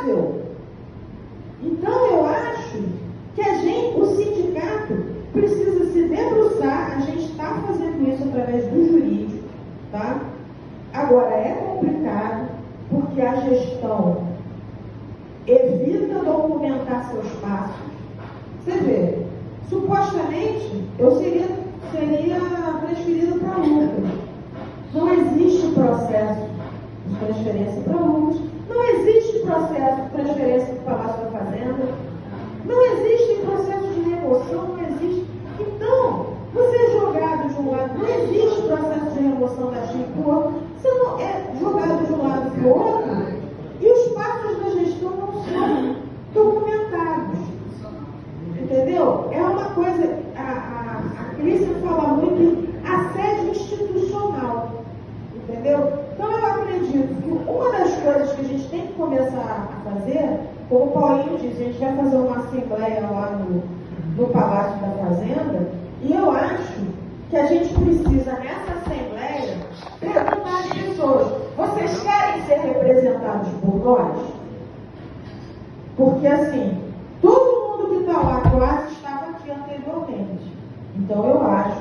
viável. Então, eu acho que o sindicato precisa se debruçar. A gente está fazendo isso através do jurídico, tá? Agora, é complicado, porque a gestão evita documentar seus passos. Você vê, supostamente, eu seria transferida para Lucas. Não existe processo de transferência para Lucas. Não existe processo de transferência para o Palácio da Fazenda. Não existe processo de remoção, não existe. Então, você é jogado de um lado, não existe processo de remoção da Chico para o outro. Você não é jogado de um lado para o outro e os passos da gestão não são documentados. Entendeu? É uma coisa, a Crícia fala muito em assédio institucional. Entendeu? Então eu acredito que uma das coisas que a gente tem que começar a fazer, como o Paulinho disse, a gente vai fazer uma assembleia lá no Palácio da Fazenda, e eu acho que a gente precisa, nessa assembleia, perguntar às pessoas: vocês querem ser representados por nós? Porque assim, todo mundo que está lá quase estava aqui anteriormente. Então eu acho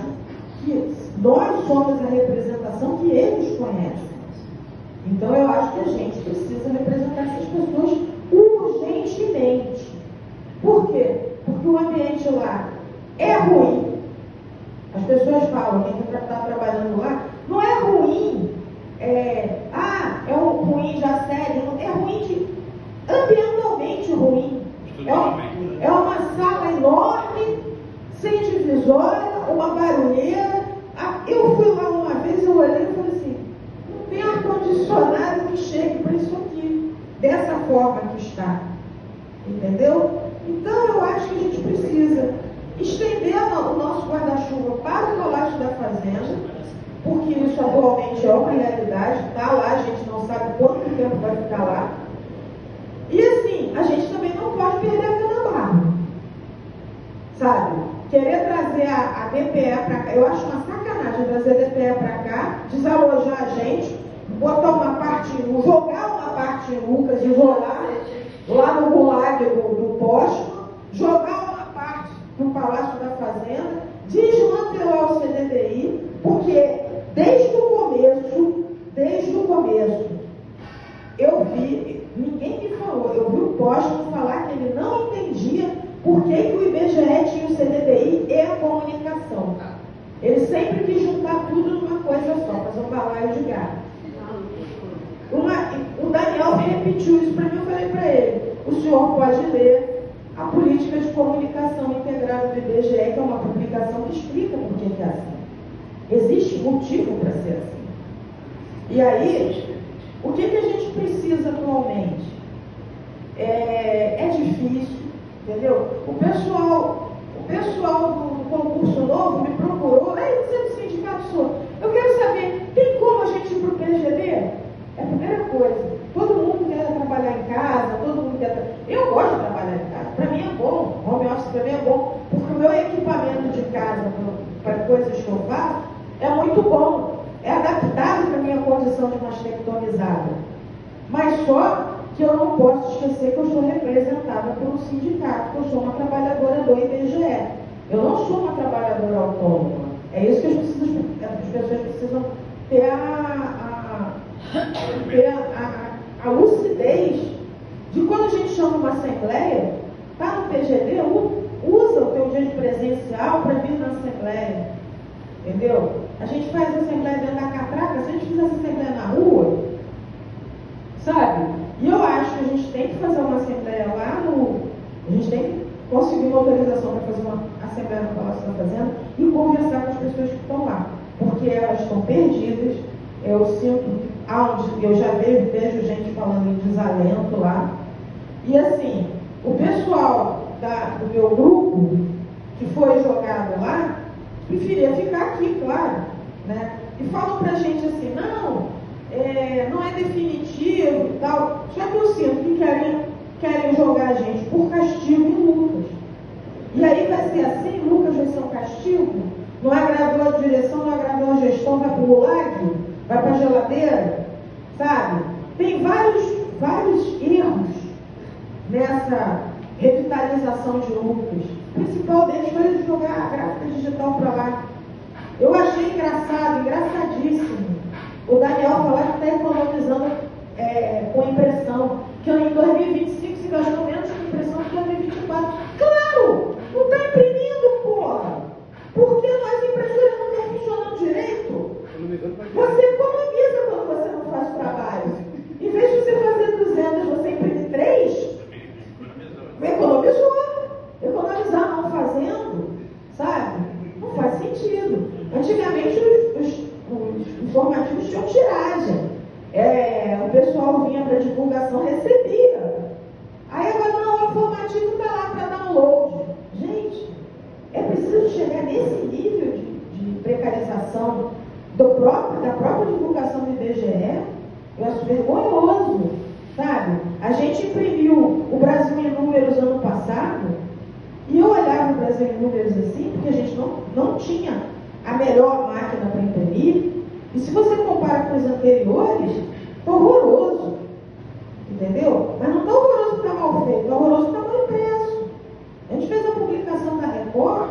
que nós somos a representação que eles conhecem. Então eu acho que a gente precisa representar essas pessoas urgentemente. Por quê? Porque o ambiente lá é ruim. As pessoas falam, quem está trabalhando lá, não é ruim, é um ruim de assédio, é ruim ambientalmente ruim. É uma sala enorme, sem divisória, uma barulheira. Eu fui lá uma vez, eu olhei e falei assim, não tem ar-condicionado que chegue para isso aqui, dessa forma que está. Entendeu? Então eu acho que a gente precisa estender o nosso guarda-chuva para o Palácio da Fazenda, porque isso atualmente é uma realidade, está lá, a gente não sabe quanto tempo vai ficar lá. E assim, a gente também não pode perder a Guanabara. Sabe? Querer trazer a DPE para cá, eu acho uma sacanagem trazer a DPE para cá, desalojar a gente, botar uma parte, jogar uma parte em Lucas, isolar lá no gulag do posto, jogar uma parte no Palácio da Fazenda, desmantelar o CDDI, porque desde o começo, eu vi, ninguém me falou, eu vi o Posto falar que ele não entendia por que o IBGE tinha o CDDI e a comunicação. Ele sempre quis juntar tudo numa coisa só, fazer um balaio de gato. O Daniel repetiu isso para mim, eu falei para ele, o senhor pode ler a política de comunicação integrada do IBGE, que é uma publicação que explica por que é assim. Existe motivo para ser assim. E aí, o que a gente precisa atualmente? É difícil, entendeu? O pessoal do concurso novo me procurou, você é do sindicato sou. Eu quero saber, tem como a gente ir para o PGD? É a primeira coisa. Todo mundo quer trabalhar em casa, todo mundo quer. Eu gosto de trabalhar em casa. Para mim é bom. Home office para mim é bom. Porque o meu equipamento de casa para coisas que eu faço é muito bom. É adaptado para a minha condição de mastectomizada. Mas só que eu não posso esquecer que eu sou representada pelo sindicato, que eu sou uma trabalhadora do IBGE. Eu não sou uma trabalhadora autônoma. É isso que as pessoas precisam ter a lucidez de quando a gente chama uma assembleia, está no PGD, usa o teu dia de presencial para vir na assembleia. Entendeu? A gente faz a assembleia dentro da catraca, se a gente fizesse assembleia na rua, sabe? E eu acho que a gente tem que fazer uma assembleia lá a gente tem que conseguir uma autorização para fazer uma assembleia no Palácio da Fazenda e conversar com as pessoas que estão lá. Porque elas estão perdidas. Eu sinto, eu já vejo gente falando em desalento lá. E assim, o pessoal do meu grupo, que foi jogado lá, preferia ficar aqui, claro, né? E falam pra gente assim, não é definitivo e tal. Só que eu sinto que querem jogar a gente por castigo em Lucas. E aí vai ser assim, Lucas vai ser um castigo? Não agradou a direção, não agradou a gestão, vai pro gulag, vai pra geladeira, sabe? Tem vários erros nessa revitalização de Lucas. O principal deles foi jogar a gráfica digital para lá. Eu achei engraçado, engraçadíssimo, o Daniel falar que está economizando com impressão, que em 2025 se gastou menos com impressão que em 2024. Claro! Não está imprimindo, porra! Porque as impressoras não estão funcionando direito. Você economiza quando você não faz trabalho. Em vez de você fazer 200, você imprime 3, economizou. Economizar não fazendo, sabe? Não faz sentido. Antigamente os informativos tinham tiragem. O pessoal vinha para divulgação, recebia. Aí agora não, o informativo está lá para download. Gente, é preciso chegar nesse nível de precarização da própria divulgação do IBGE. Eu acho vergonhoso, sabe? A gente imprimiu o Brasil em Números ano passado, e eu olhava o Brasil em Números assim, porque a gente não tinha a melhor máquina para imprimir, e se você compara com os anteriores, está horroroso, entendeu? Mas não está horroroso que está mal feito, está horroroso que está mal impresso. A gente fez a publicação da Record,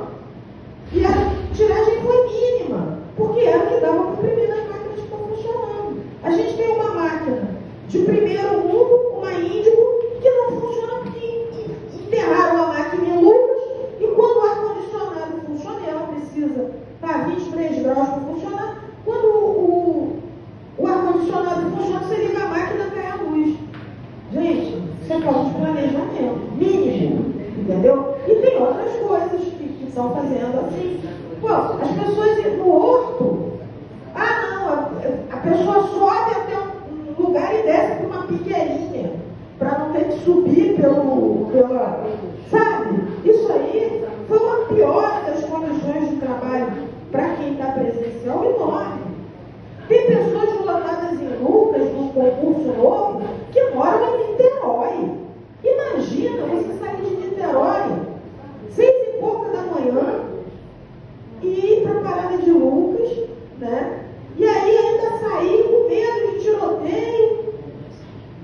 e a tiragem foi mínima, porque era o que dava para imprimir nas máquinas que estão funcionando. A gente tem uma máquina de primeiro mundo, uma Índigo, que não funciona porque enterraram a máquina em Lucas, e quando o ar-condicionado funciona, e ela precisa estar a 23 graus para funcionar, quando o ar-condicionado funciona, você liga a máquina e cai a luz. Gente, isso é falta de planejamento mínimo, entendeu? E tem outras coisas que estão fazendo assim. Pô, as pessoas no horto, a pessoa sobe até um lugar e desce por uma piqueirinha, para não ter que subir pela... Sabe? Isso aí foi uma piora das condições de trabalho para quem está presencial enorme. Tem pessoas lotadas em Lucas, num concurso novo, que moram em Niterói. Imagina você sair de Niterói, 6h pouca da manhã, e ir para a parada de Lucas, né? E aí ainda sair com medo de tiroteio,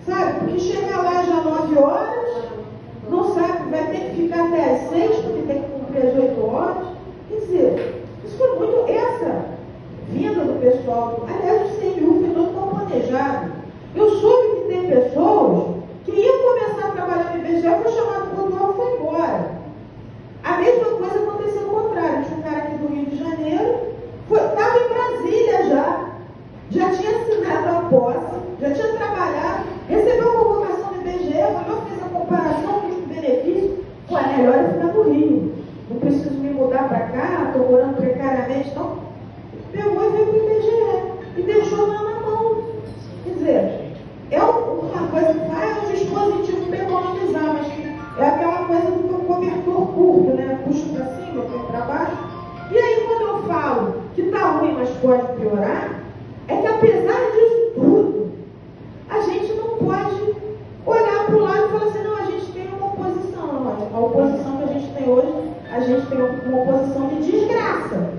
sabe? Porque chega lá já 9 horas, não sabe, vai ter que ficar até às 6, porque tem que cumprir as 8 horas. Quer dizer, isso foi muito essa vinda do pessoal. Aliás, o CNU foi todo tão planejado. Eu soube que tem pessoas que iam começar a trabalhar no IBGE, foi chamado por Dual e foi embora. A mesma coisa aconteceu ao contrário. Tinha um cara aqui do Rio de Janeiro, estava em Brasília já tinha assinado a posse, já tinha trabalhado, recebeu a convocação do IBGE, olhou, fez a comparação custo-benefício, pô, é melhor eu ficar no Rio, não preciso me mudar para cá, estou morando precariamente, então pegou e veio para o IBGE e deixou lá na mão. Quer dizer, é uma coisa que faz um dispositivo para economizar, mas é aquela coisa do cobertor curto, né? Puxa para cima, põe para baixo. E aí, quando eu falo que está ruim, mas pode piorar, é que apesar disso tudo, a gente não pode olhar para o lado e falar assim, não, a gente tem uma oposição. Não, a oposição que a gente tem hoje, a gente tem uma oposição de desgraça.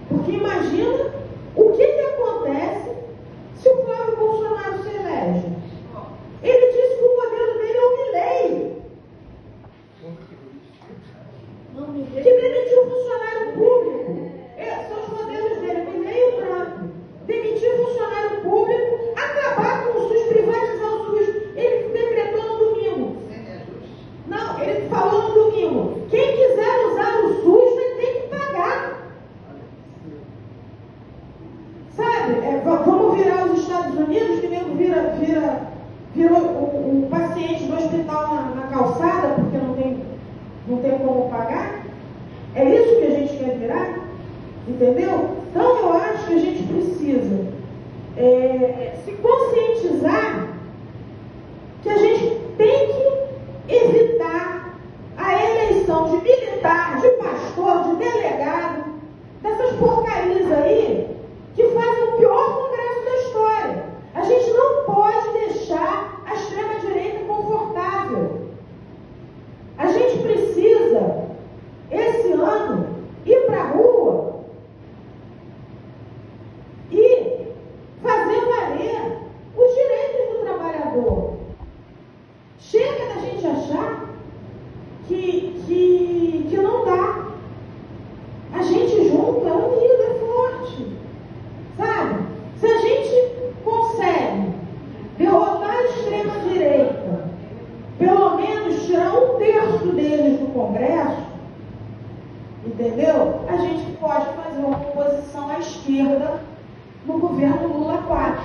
Porque imagina o que acontece se o Flávio Bolsonaro se elege. Ele disse que o modelo dele é o Milei, que demitiu o funcionário público. São os modelos dele, Milei e o Trump. Demitir funcionário público, acabar com o SUS, privatizar o SUS. Ele decretou no domingo. Não, ele falou no domingo. Quem quiser usar o SUS vai ter que pagar. Sabe? Vamos virar os Estados Unidos, que nego vira o paciente do hospital na calçada, porque não tem como pagar. É isso que a gente quer virar? Entendeu? Então eu acho que a gente precisa se conscientizar que a gente tem que evitar a eleição de militar, de pastor, de delegado, dessas porcarias aí que fazem o pior congresso da história. A gente não pode deixar a extrema-direita confortável. A gente precisa, esse ano, ir para a rua e fazer valer os direitos do 1/3 deles no Congresso, entendeu? A gente pode fazer uma oposição à esquerda no governo Lula 4.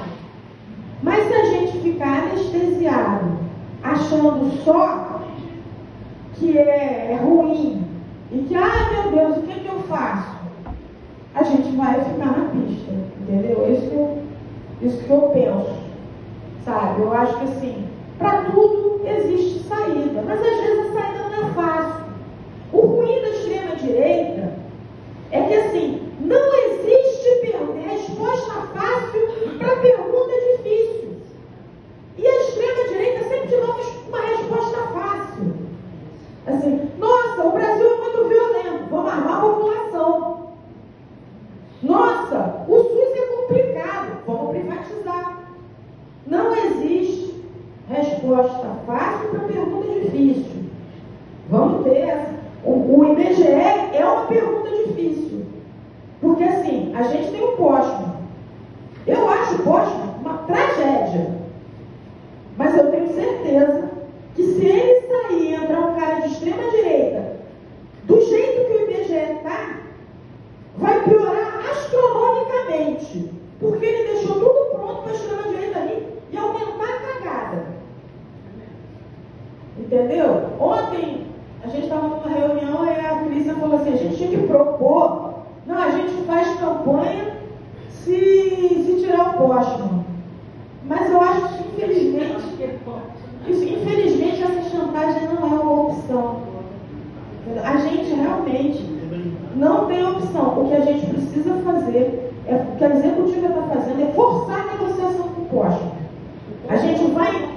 Mas se a gente ficar anestesiado, achando só que é ruim, e que, meu Deus, o que eu faço? A gente vai ficar na pista, entendeu? Isso que eu penso, sabe? Eu acho que assim, para tudo existe saída, mas às vezes a saída não é fácil. O ruim da extrema-direita é que assim, não existe resposta fácil para pergunta difícil. E a extrema-direita sempre dá uma resposta fácil. Assim, nossa, o Brasil é muito violento, vamos armar a população. Nossa, o SUS é complicado, vamos privatizar. Não existe resposta fácil para pergunta difícil. Vamos ter essa. O IBGE é uma pergunta difícil. Porque assim, a gente tem o Postman. Eu acho o Postman uma tragédia. Mas eu tenho certeza que se ele sair e entrar um cara de extrema direita, do jeito que o IBGE está, vai piorar astronomicamente. Porque ele deixou tudo pronto para a extrema direita vir e aumentar a cagada. Entendeu? Ontem a gente estava numa reunião e a polícia falou assim, a gente tinha que propor, não, a gente faz campanha se tirar o Postman. Mas eu acho que infelizmente essa chantagem não é uma opção. A gente realmente não tem opção. O que a gente precisa fazer, o que a executiva está fazendo, é forçar a negociação com o Postman. A gente vai,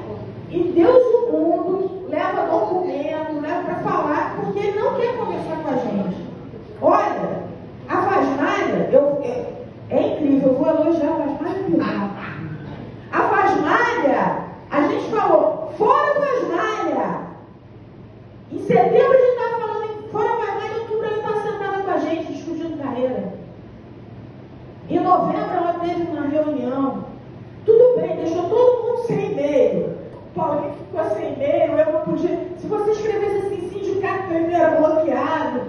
em Deus o mundo, leva documento, leva para falar, porque ele não quer conversar com a gente. Olha, a Vasmalha, é incrível, eu vou elogiar a Vasmalha Pilar. A Vasmalha, a gente falou, fora Vasmalha. Em setembro a gente estava falando em fora Vasmalha, em outubro ela estava sentada com a gente, discutindo carreira. Em novembro ela teve uma reunião. Tudo bem, deixou todo mundo sem e-mail. O Paulinho ficou sem e-mail, eu não podia. Se você escrevesse assim, sindicato, meu e-mail era bloqueado.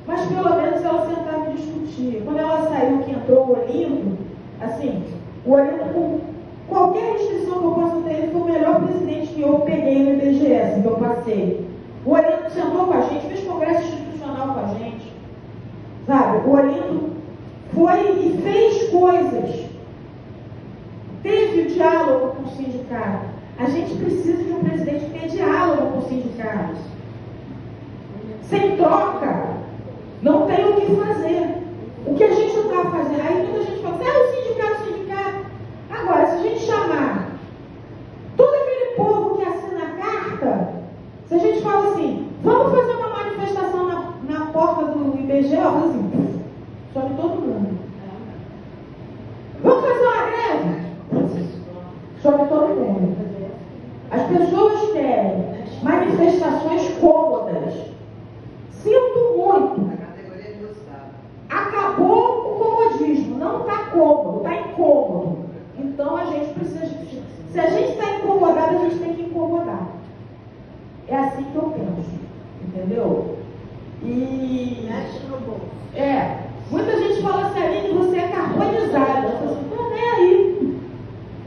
Mas pelo menos ela sentava e discutia. Quando ela saiu, que entrou o Olinto, assim, o Olinto, com qualquer restrição que eu possa ter, ele foi o melhor presidente que eu peguei no IBGS, que eu passei. O Olinto sentou com a gente, fez congresso institucional com a gente. Sabe, o Olinto foi e fez coisas. Teve o diálogo com o sindicato. A gente precisa de um presidente que tenha diálogo com os sindicatos. Sem troca, não tem o que fazer. O que a gente está fazendo? Aí muita gente fala, o sindicato. Agora, se a gente chamar todo aquele povo que assina a carta, se a gente fala assim, vamos fazer uma manifestação na porta do IBGE, assim, some todo mundo. Vamos fazer uma greve? Some todo mundo. As pessoas querem manifestações cômodas. Sinto muito. Acabou o comodismo. Não está cômodo, está incômodo. Então a gente precisa. Se a gente está incomodado, a gente tem que incomodar. É assim que eu penso. Entendeu? E. Muita gente fala assim, Aline, você é carbonizada. Eu falo assim, não é aí.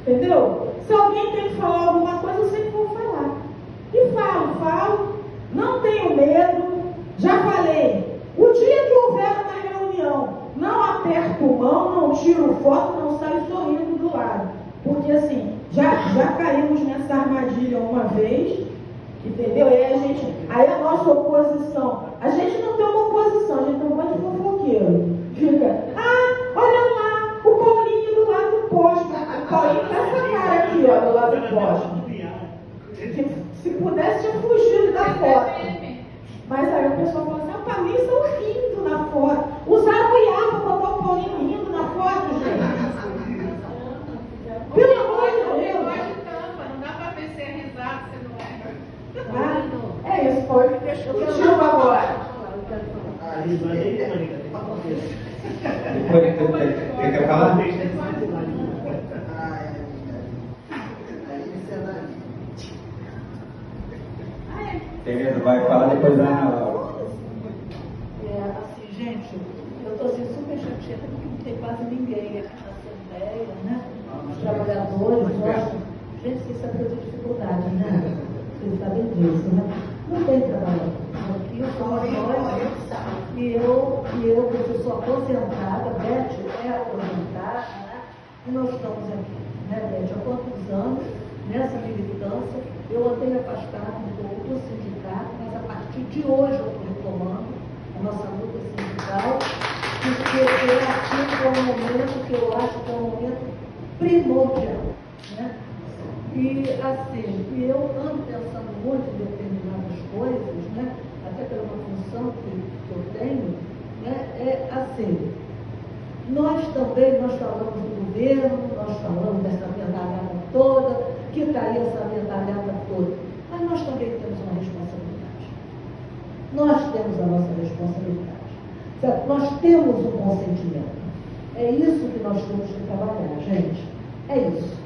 Entendeu? Se alguém tem que falar alguma coisa, eu sempre vou falar. E falo, não tenho medo. Já falei, o dia que houver uma reunião, não aperto mão, não tiro foto, não saio sorrindo do lado. Porque assim, já caímos nessa armadilha uma vez, entendeu? Aí a nossa oposição, a gente não tem uma oposição, a gente tem um monte de fofoqueiro. Fica, olha lá, o Paulinho do lado do posto. O Paulinho com essa cara aqui, ó, do lado do posto. Se pudesse, tinha fugido da foto. Mas aí o pessoal falou assim, o Paulinho estão rindo na foto. Usaram o IA para botar o Paulinho rindo na foto, gente. Pelo amor de Deus. Não dá para ver se é risado, se não é. É isso, foi o que discutiu agora. Quer falar? Tereza vai falar, depois a Ana Laura. Assim, gente, eu estou assim, super chateada porque não tem quase ninguém aqui na Assembleia, né? Os trabalhadores, nós, gente, vocês sabem que eu tenho dificuldade, né? Vocês sabem disso, né? Não tem trabalhador. Aqui eu sou uma eu sou aposentada, Beth é aposentada, né? E nós estamos aqui, né, Beth, há quantos anos nessa militância, eu andei afastada um pouco do sindicato, mas a partir de hoje eu estou retomando a nossa luta sindical, porque aqui é um momento que eu acho que é um momento primordial, né? E assim, eu ando pensando muito em determinadas coisas, né? Até pela função que eu tenho, né? É assim, nós falamos do governo, nós falamos dessa verdalhada toda, que está aí essa verdalhada toda, mas nós também temos uma responsabilidade. Nós temos a nossa responsabilidade. Sabe? Nós temos um consentimento. É isso que nós temos que trabalhar, gente. É isso.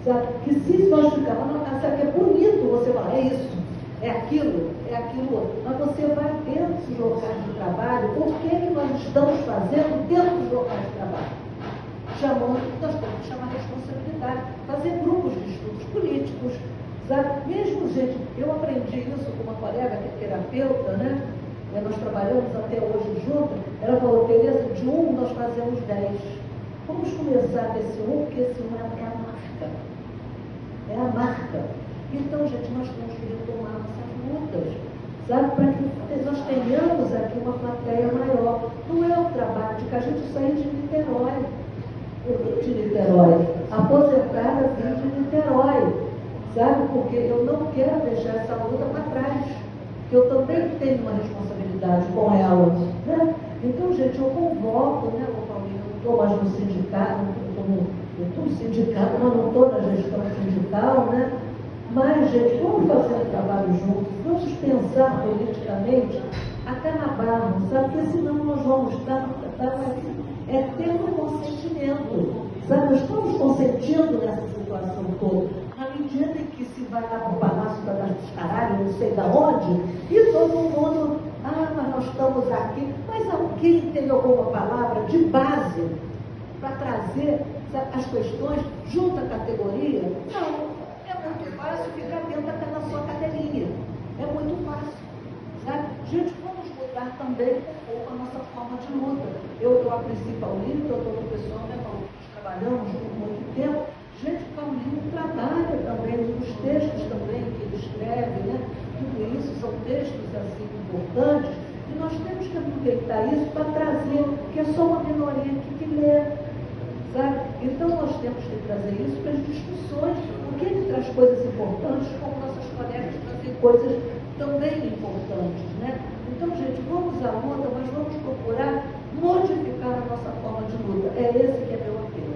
Sabe? Que se nós ficarmos, sabe que é bonito você falar, é isso, é aquilo outro. Mas você vai dentro dos locais de trabalho, o que é que nós estamos fazendo dentro dos locais de trabalho? Nós temos que chamar responsabilidade, fazer grupos de estudos políticos, sabe? Mesmo, gente, eu aprendi isso com uma colega que é terapeuta, né? Nós trabalhamos até hoje juntas, ela falou, beleza, de 1 nós fazemos 10. Vamos começar desse 1, porque esse 1 é a marca. É a marca. Então, gente, nós temos que retomar nossas lutas, sabe? Para que nós tenhamos aqui uma plateia maior. Não é o trabalho de que a gente sai de Niterói. Eu vim de Niterói. Aposentada vim de Niterói. Sabe? Porque eu não quero deixar essa luta para trás. Eu também tenho uma responsabilidade com ela, né? Então, gente, eu convoco, né, Paulinho, eu não estou mais no sindicato, eu estou no sindicato, mas não estou na gestão sindical, né? Mas, gente, vamos fazer um trabalho juntos, vamos pensar politicamente até na barra, sabe? Porque senão nós vamos estar tendo consentimento, sabe? Nós estamos consentindo nessa situação toda. Na medida em que se vai lá para o Palácio da Descaralho, não sei da onde, e todo mundo, mas nós estamos aqui. Mas alguém tem alguma palavra de base para trazer, sabe, as questões junto à categoria? Não, é muito fácil ficar dentro da sua cadeirinha. É muito fácil, sabe? Gente, vamos mudar também um pouco a nossa forma de luta. Eu a princípio, Paulinho, eu estou com o pessoal, né, Paulinho, trabalhamos por muito tempo. Gente, Paulinho trabalha também nos textos também que ele escreve, né? Tudo isso são textos assim importantes e nós temos que aproveitar isso para trazer, que é só uma minoria que lê, sabe? Então nós temos que trazer isso para as discussões, porque ele traz coisas importantes, como nossas colegas trazem coisas também importantes, né? Então, gente, vamos à luta, mas vamos procurar modificar a nossa forma de luta. É esse que é meu apelo.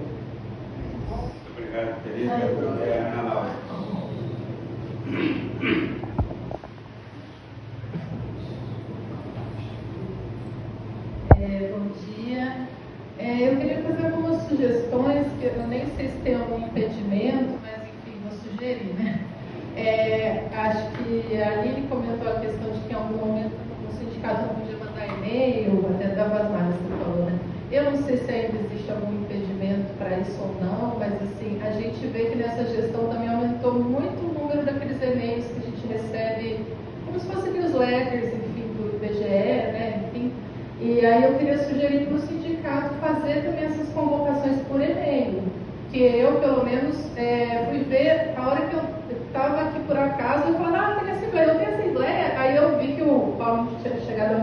Obrigado, Tereza. Ana Laura. Bom dia. Eu queria fazer algumas sugestões, que eu nem sei se tem algum impedimento, mas enfim, vou sugerir, né? Acho que a Aline comentou a questão de que em algum momento o sindicato não podia mandar e-mail, até dava as malhas que você falou, né? Eu não sei se ainda existe algum impedimento para isso ou não, mas assim, a gente vê que nessa gestão também aumentou muito o número daqueles e-mails que a gente recebe, como se fossem newsletters, enfim, do IBGE, né, enfim. E aí eu queria sugerir para o sindicato fazer também essas convocações por e-mail, que eu, pelo menos, fui ver, a hora que eu estava aqui por acaso, eu falei, tem assembleia, aí eu vi que o Paulo tinha chegado a